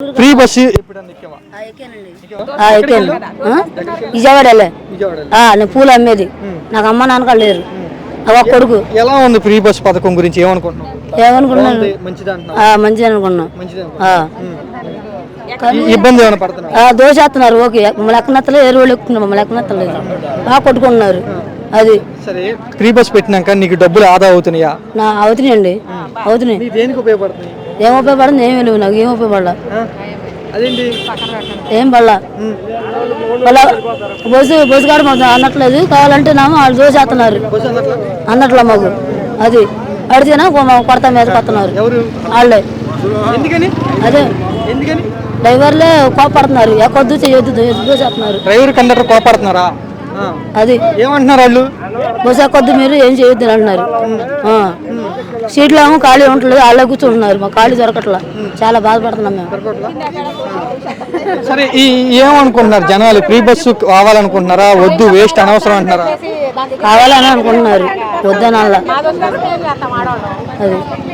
Free bus Vijayawada నేను పూలు అమ్మేది నాకు అమ్మ నాన్న లేరు కొడుకు. ఎలా ఉంది ఫ్రీ బస్ పథకం గురించి ఏమనుకున్నాను మంచిది అనుకున్నాం. ఇబ్బంది ఏమైనా పడుతున్నా దోషేస్తున్నారు. ఓకే మమ్మల్ని ఎక్కనెత్తలేదు, ఏ రోజులు ఎక్కుతున్నారు, మమ్మల్ని ఎక్కనెత్తలేదు, బాగా కొట్టుకుంటున్నారు. అది సరే ఫ్రీ బస్ పెట్టినాక నీకు డబ్బులు ఆదా అవుతున్నాయా? అవుతున్నాయండి, అవుతున్నాయి. దేనికి ఉపయోగపడుతుంది? ఏం ఉపయోగపడుతుంది? ఏమి లేవు, నాకు ఏం ఉపయోగపడాల, ఏం పడలా. బస్సు కాడ మాకు అన్నట్లేదు, కావాలంటే నామో వాళ్ళు దోషేస్తున్నారు అన్నట్ల మాకు. అది అడితేనా కొడతా మీద కొడుతున్నారు వాళ్ళే. అదే డ్రైవర్లే కోపడుతున్నారు, ఎక్కొద్దు చేయొద్దు దోషేస్తున్నారు. Driver conductor కోపడుతున్నారా? అది ఏమంటున్నారు వాళ్ళు? బస్సు ఎక్కొద్దు, మీరు ఏం చేయొద్దు అంటున్నారు. సీట్లు ఏమో ఖాళీ ఉండలేదు, వాళ్ళే కూర్చుంటున్నారు, మాకు ఖాళీ దొరకట్లా, చాలా బాధపడుతున్నాం మేము. సరే ఏమనుకుంటున్నారు జనాలు? ఫ్రీ బస్సు కావాలనుకుంటున్నారా, వద్దు వేస్ట్ అనవసరం అంటున్నారా? కావాలని అనుకుంటున్నారు, వద్దనల్లా. అది